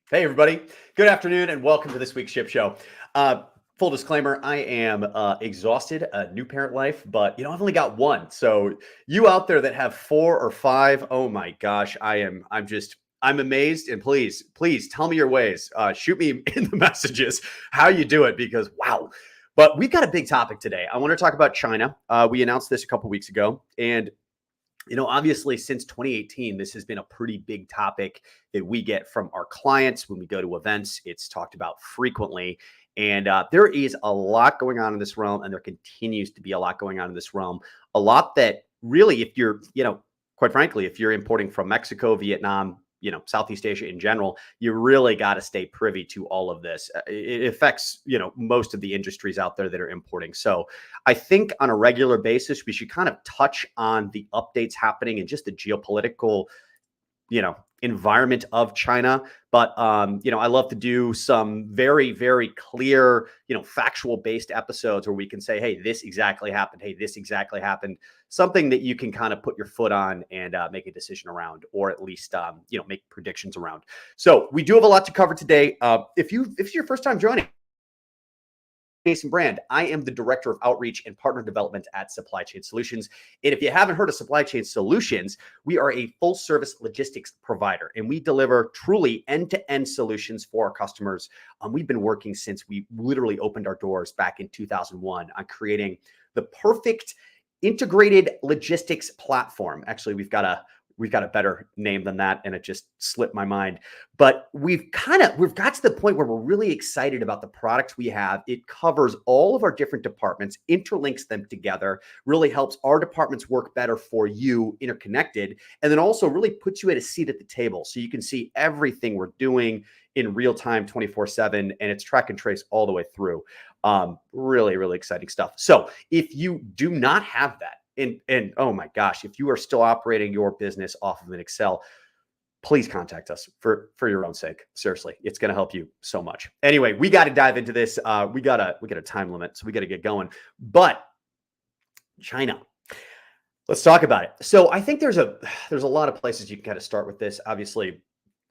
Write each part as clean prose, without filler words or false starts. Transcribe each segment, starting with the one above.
Hey, everybody. Good afternoon and welcome to this week's Ship Show. Uh, Full disclaimer, I am exhausted, a new parent life, but I've only got one. So you out there that have four or five, oh my gosh, I'm amazed. And please tell me your ways. Shoot me in the messages how you do it because wow. But we've got a big topic today. I want to talk about China. We announced this a couple weeks ago, and obviously since 2018, this has been a pretty big topic that we get from our clients when we go to events. It's talked about frequently. And there is a lot going on in this realm, and there continues to be a lot going on in this realm. A lot that really, if you're, quite frankly, if you're importing from Mexico, Vietnam, Southeast Asia in general, you really got to stay privy to all of this. It affects, most of the industries out there that are importing. So I think on a regular basis, we should kind of touch on the updates happening and just the geopolitical, environment of China. But, I love to do some very, very clear, factual based episodes where we can say, hey, this exactly happened. Hey, this exactly happened. Something that you can kind of put your foot on and make a decision around, or at least, make predictions around. So we do have a lot to cover today. If it's your first time joining, Jason Brand. I am the Director of Outreach and Partner Development at Supply Chain Solutions. And if you haven't heard of Supply Chain Solutions, we are a full-service logistics provider, and we deliver truly end-to-end solutions for our customers. We've been working since we literally opened our doors back in 2001 on creating the perfect integrated logistics platform. Actually, we've got a better name than that, and it just slipped my mind. But we've got to the point where we're really excited about the products we have. It covers all of our different departments, interlinks them together, really helps our departments work better for you, interconnected, and then also really puts you at a seat at the table so you can see everything we're doing in real time 24/7, and it's track and trace all the way through. Really, really exciting stuff. So if you do not have that, and oh my gosh, if you are still operating your business off of an Excel, please contact us for your own sake. Seriously, it's going to help you so much. Anyway, we got to dive into this. We got a time limit, so we got to get going. But China, let's talk about it. So I think there's a lot of places you can kind of start with this. Obviously,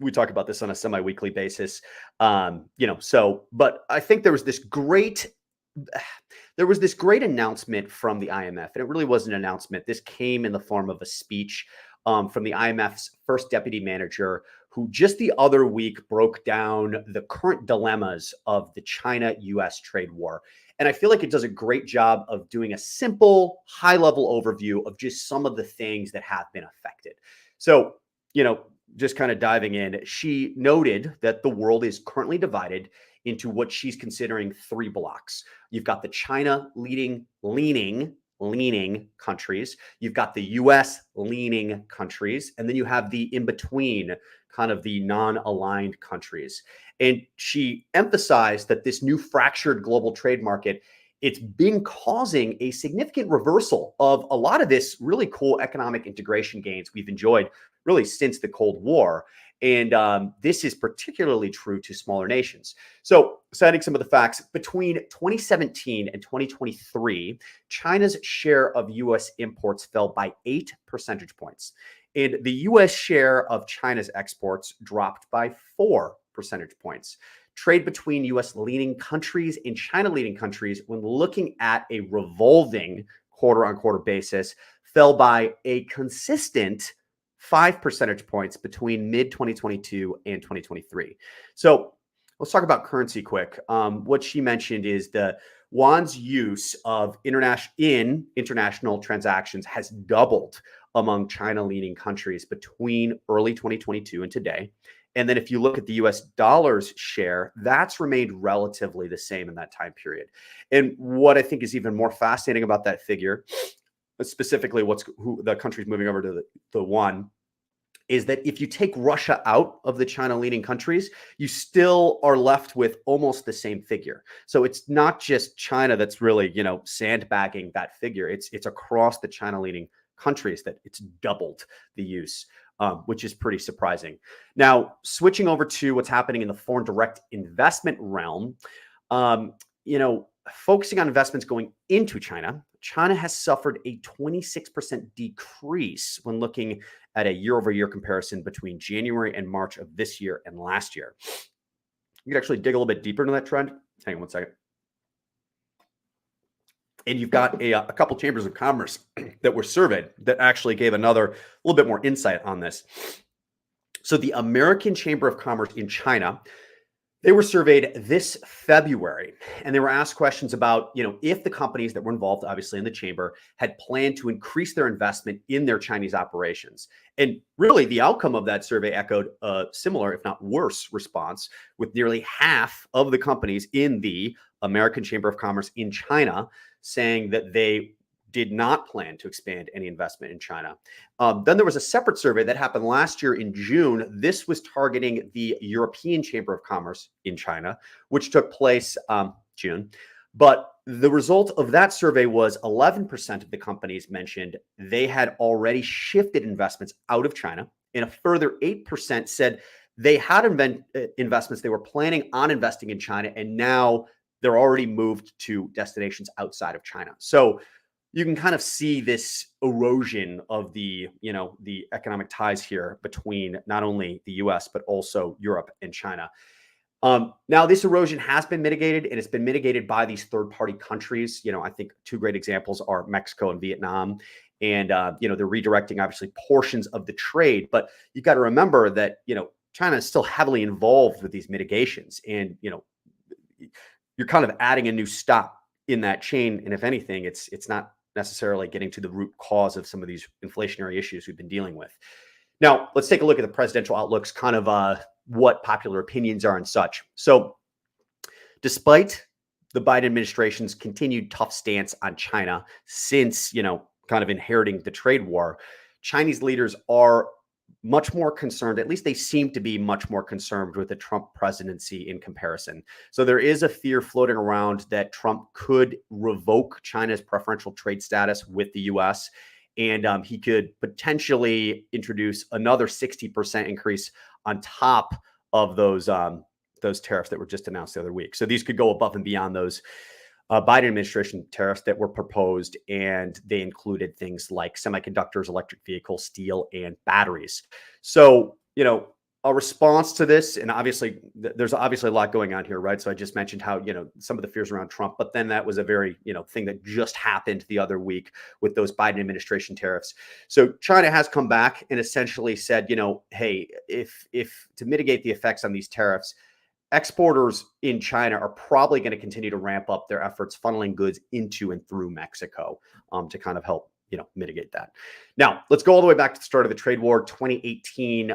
we talk about this on a semi-weekly basis. But I think there was this great announcement from the IMF, and it really was an announcement. This came in the form of a speech from the IMF's first deputy manager, who just the other week broke down the current dilemmas of the China-US trade war. And I feel like it does a great job of doing a simple, high-level overview of just some of the things that have been affected. So, just kind of diving in, she noted that the world is currently divided into what she's considering three blocks. You've got the China leaning countries. You've got the US leaning countries. And then you have the in-between, kind of the non-aligned countries. And she emphasized that this new fractured global trade market, it's been causing a significant reversal of a lot of this really cool economic integration gains we've enjoyed really since the Cold War. And this is particularly true to smaller nations. So citing some of the facts, between 2017 and 2023, China's share of US imports fell by 8 percentage points. And the US share of China's exports dropped by 4 percentage points. Trade between US leading countries and China leading countries, when looking at a revolving quarter-on-quarter basis, fell by a consistent 5 percentage points between mid-2022 and 2023. So let's talk about currency quick. What she mentioned is the yuan's use of international transactions has doubled among China-leading countries between early 2022 and today. And then if you look at the US dollar's share, that's remained relatively the same in that time period. And what I think is even more fascinating about that figure, specifically who the countries moving over to the yuan, is that if you take Russia out of the China leading countries, you still are left with almost the same figure. So it's not just China that's really, sandbagging that figure. It's across the China leading countries that it's doubled the use, which is pretty surprising. Now, switching over to what's happening in the foreign direct investment realm, focusing on investments going into China, China has suffered a 26% decrease when looking at a year-over-year comparison between January and March of this year and last year. You can actually dig a little bit deeper into that trend. Hang on one second. And you've got a couple chambers of commerce that were surveyed that actually gave another little bit more insight on this. So the American Chamber of Commerce in China, they were surveyed this February, and they were asked questions about, if the companies that were involved, obviously in the chamber, had planned to increase their investment in their Chinese operations. And really, the outcome of that survey echoed a similar, if not worse, response, with nearly half of the companies in the American Chamber of Commerce in China saying that they did not plan to expand any investment in China. Then there was a separate survey that happened last year in June. This was targeting the European Chamber of Commerce in China, which took place June. But the result of that survey was 11% of the companies mentioned they had already shifted investments out of China, and a further 8% said they had investments they were planning on investing in China, and now they're already moved to destinations outside of China. So you can kind of see this erosion of the economic ties here between not only the US, but also Europe and China. Now, this erosion has been mitigated, and it's been mitigated by these third-party countries. I think two great examples are Mexico and Vietnam. And, they're redirecting, obviously, portions of the trade. But you've got to remember that, China is still heavily involved with these mitigations. And, you're kind of adding a new stop in that chain. And if anything, it's not necessarily getting to the root cause of some of these inflationary issues we've been dealing with. Now, let's take a look at the presidential outlooks, kind of what popular opinions are and such. So despite the Biden administration's continued tough stance on China since, kind of inheriting the trade war, Chinese leaders are much more concerned, at least they seem to be much more concerned with the Trump presidency in comparison. So there is a fear floating around that Trump could revoke China's preferential trade status with the US, and he could potentially introduce another 60% increase on top of those tariffs that were just announced the other week. So these could go above and beyond those Biden administration tariffs that were proposed, and they included things like semiconductors, electric vehicles, steel, and batteries. So, a response to this, and obviously there's obviously a lot going on here, right? So I just mentioned how, some of the fears around Trump, but then that was a very, thing that just happened the other week with those Biden administration tariffs. So China has come back and essentially said, hey, if to mitigate the effects on these tariffs, exporters in China are probably going to continue to ramp up their efforts funneling goods into and through Mexico to kind of help, mitigate that. Now, let's go all the way back to the start of the trade war, 2018.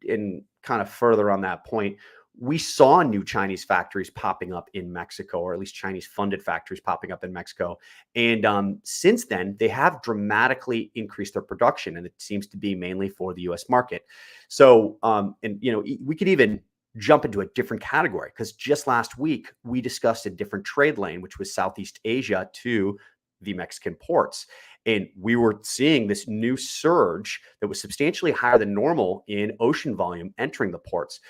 And kind of further on that point, we saw new Chinese factories popping up in Mexico, or at least Chinese funded factories popping up in Mexico. And since then, they have dramatically increased their production, and it seems to be mainly for the US market. So, we could even jump into a different category, because just last week we discussed a different trade lane, which was Southeast Asia to the Mexican ports. And we were seeing this new surge that was substantially higher than normal in ocean volume entering the ports.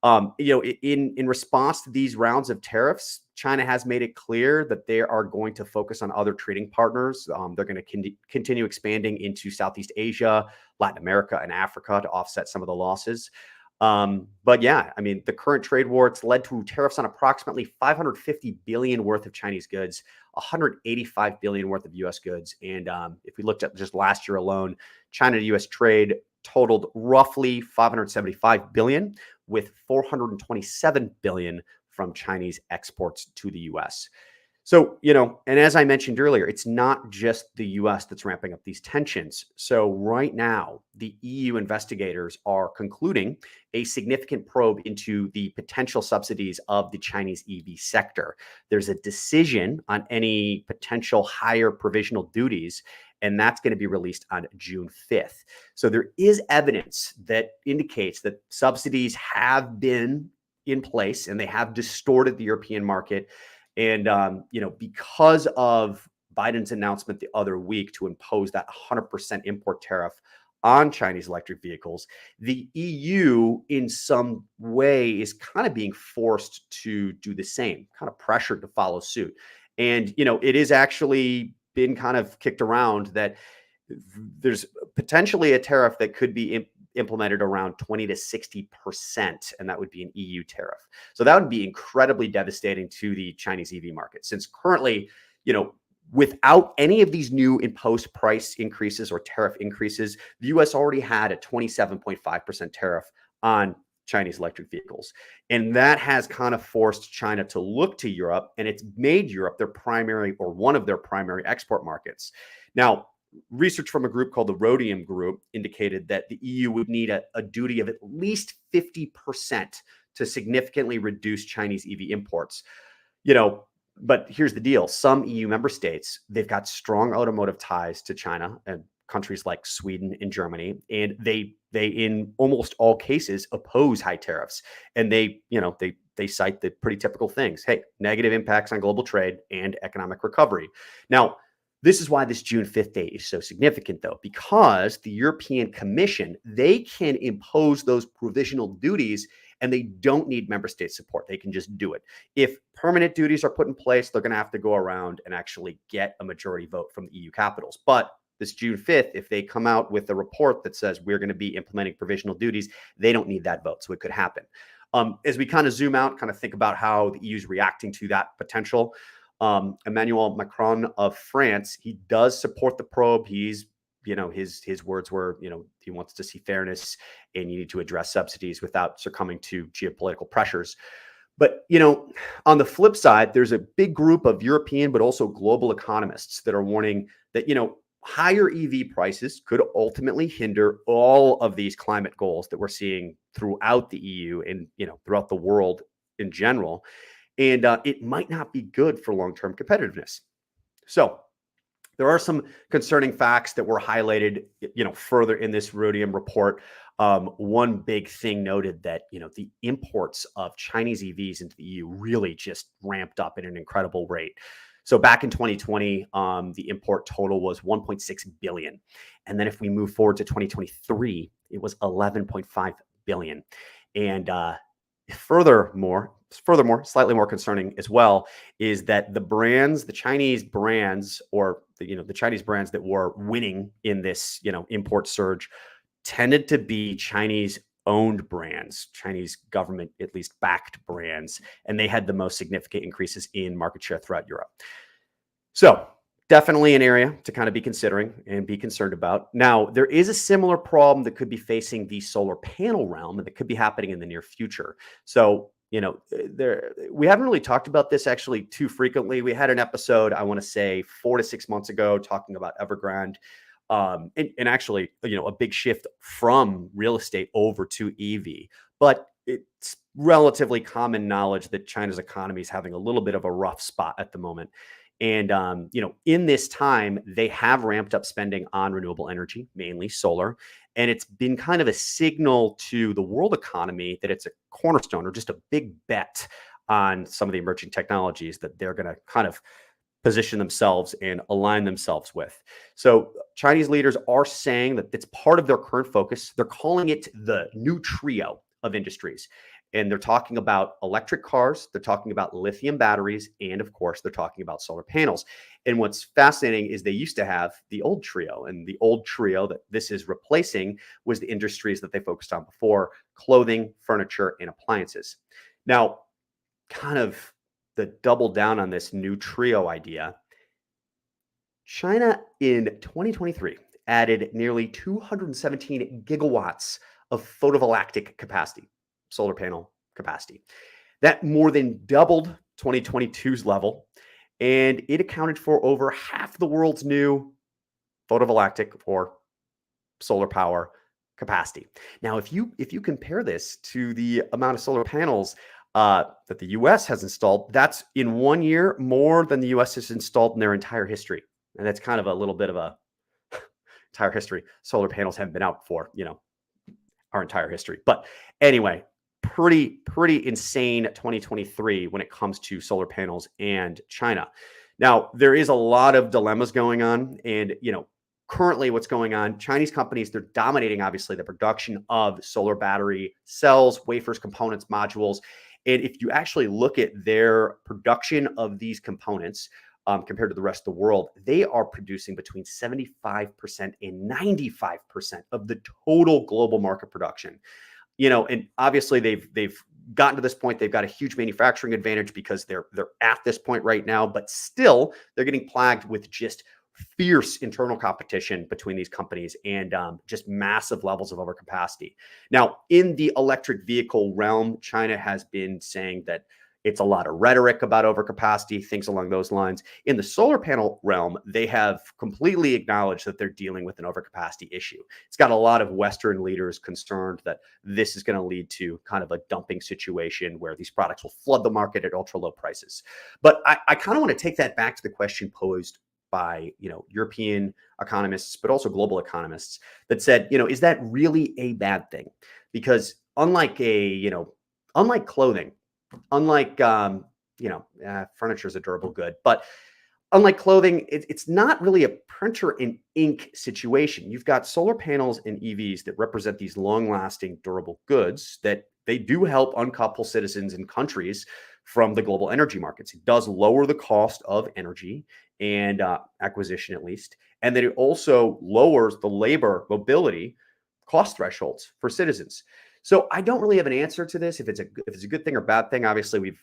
In response to these rounds of tariffs, China has made it clear that they are going to focus on other trading partners. They're going to continue expanding into Southeast Asia, Latin America, and Africa to offset some of the losses. But yeah, the current trade war, it's led to tariffs on approximately 550 billion worth of Chinese goods, 185 billion worth of US goods. And if we looked at just last year alone, China to US trade totaled roughly 575 billion, with 427 billion from Chinese exports to the US. So, and as I mentioned earlier, it's not just the US that's ramping up these tensions. So right now, the EU investigators are concluding a significant probe into the potential subsidies of the Chinese EV sector. There's a decision on any potential higher provisional duties, and that's going to be released on June 5th. So there is evidence that indicates that subsidies have been in place and they have distorted the European market. And, because of Biden's announcement the other week to impose that 100% import tariff on Chinese electric vehicles, the EU in some way is kind of being forced to do the same, kind of pressured to follow suit. And, it is actually been kind of kicked around that there's potentially a tariff that could be implemented around 20 to 60%, and that would be an EU tariff. So that would be incredibly devastating to the Chinese EV market, since currently, without any of these new imposed price increases or tariff increases, the US already had a 27.5% tariff on Chinese electric vehicles. And that has kind of forced China to look to Europe, and it's made Europe their primary or one of their primary export markets. Now, research from a group called the Rhodium Group indicated that the EU would need a duty of at least 50% to significantly reduce Chinese EV imports. But here's the deal. Some EU member states, they've got strong automotive ties to China and countries like Sweden and Germany, and they in almost all cases oppose high tariffs. And they cite the pretty typical things. Hey, negative impacts on global trade and economic recovery. Now, this is why this June 5th date is so significant, though, because the European Commission, they can impose those provisional duties and they don't need member state support. They can just do it. If permanent duties are put in place, they're going to have to go around and actually get a majority vote from the EU capitals. But this June 5th, if they come out with a report that says we're going to be implementing provisional duties, they don't need that vote. So it could happen. As we kind of zoom out, kind of think about how the EU is reacting to that potential. Emmanuel Macron of France, he does support the probe. He's, his words were, he wants to see fairness and you need to address subsidies without succumbing to geopolitical pressures. But, on the flip side, there's a big group of European, but also global economists that are warning that, higher EV prices could ultimately hinder all of these climate goals that we're seeing throughout the EU and, throughout the world in general. And it might not be good for long-term competitiveness. So there are some concerning facts that were highlighted, further in this Rhodium report. One big thing noted that, the imports of Chinese EVs into the EU really just ramped up at an incredible rate. So back in 2020, the import total was 1.6 billion. And then if we move forward to 2023, it was 11.5 billion. And furthermore, slightly more concerning as well, is that the Chinese brands, or the Chinese brands that were winning in this, import surge, tended to be Chinese owned brands, Chinese government, at least backed brands, and they had the most significant increases in market share throughout Europe. So definitely an area to kind of be considering and be concerned about. Now, there is a similar problem that could be facing the solar panel realm and that could be happening in the near future. So, we haven't really talked about this actually too frequently. We had an episode, I want to say 4 to 6 months ago, talking about Evergrande. And actually, a big shift from real estate over to EV. But it's relatively common knowledge that China's economy is having a little bit of a rough spot at the moment. And, in this time, they have ramped up spending on renewable energy, mainly solar. And it's been kind of a signal to the world economy that it's a cornerstone or just a big bet on some of the emerging technologies that they're going to kind of position themselves and align themselves with. So Chinese leaders are saying that it's part of their current focus. They're calling it the new trio of industries. And they're talking about electric cars, they're talking about lithium batteries, and of course, they're talking about solar panels. And what's fascinating is they used to have the old trio, and the old trio that this is replacing was the industries that they focused on before: clothing, furniture, and appliances. Now, kind of the double down on this new trio idea, China in 2023 added nearly 217 gigawatts of photovoltaic capacity, solar panel capacity. That more than doubled 2022's level, and it accounted for over half the world's new photovoltaic or solar power capacity. Now, if you compare this to the amount of solar panels that the US has installed, that's in 1 year more than the US has installed in their entire history. And that's kind of a little bit of a entire history. Solar panels haven't been out for, our entire history. But anyway, pretty insane 2023 when it comes to solar panels and China. Now, there is a lot of dilemmas going on. And, currently what's going on, Chinese companies, they're dominating, obviously, the production of solar battery cells, wafers, components, modules. And if you actually look at their production of these components, compared to the rest of the world, they are producing between 75% and 95% of the total global market production. And obviously they've gotten to this point. They've got a huge manufacturing advantage because they're at this point right now, but still they're getting plagued with just fierce internal competition between these companies and just massive levels of overcapacity. Now, in the electric vehicle realm, China has been saying that it's a lot of rhetoric about overcapacity, things along those lines. In the solar panel realm, they have completely acknowledged that they're dealing with an overcapacity issue. It's got a lot of Western leaders concerned that this is going to lead to kind of a dumping situation where these products will flood the market at ultra low prices. But I kind of want to take that back to the question posed by European economists, but also global economists that said, is that really a bad thing? Because unlike clothing, unlike furniture is a durable good, but unlike clothing, it's not really a printer and ink situation. You've got solar panels and EVs that represent these long-lasting, durable goods that they do help uncouple citizens and countries from the global energy markets. It does lower the cost of energy and acquisition, at least, and then it also lowers the labor mobility cost thresholds for citizens. So I don't really have an answer to this if it's a good thing or bad thing. Obviously, we've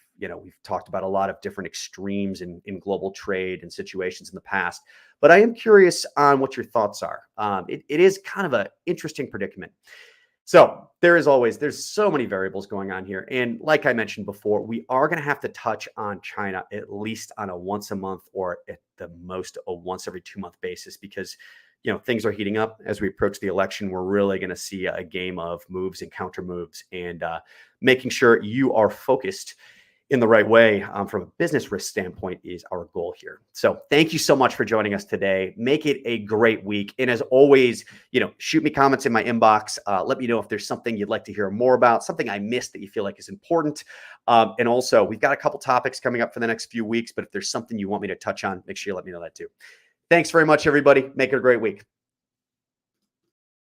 talked about a lot of different extremes in global trade and situations in the past, but I am curious on what your thoughts are. It is kind of an interesting predicament. So there's so many variables going on here. And like I mentioned before, we are going to have to touch on China at least on a once a month or at the most a once every 2 month basis, because things are heating up as we approach the election. We're really going to see a game of moves and counter moves, and making sure you are focused in the right way from a business risk standpoint is our goal here. So thank you so much for joining us today. Make it a great week. And as always, shoot me comments in my inbox. Let me know if there's something you'd like to hear more about, something I missed that you feel like is important. And also, we've got a couple topics coming up for the next few weeks, but if there's something you want me to touch on, make sure you let me know that too. Thanks very much, everybody. Make it a great week.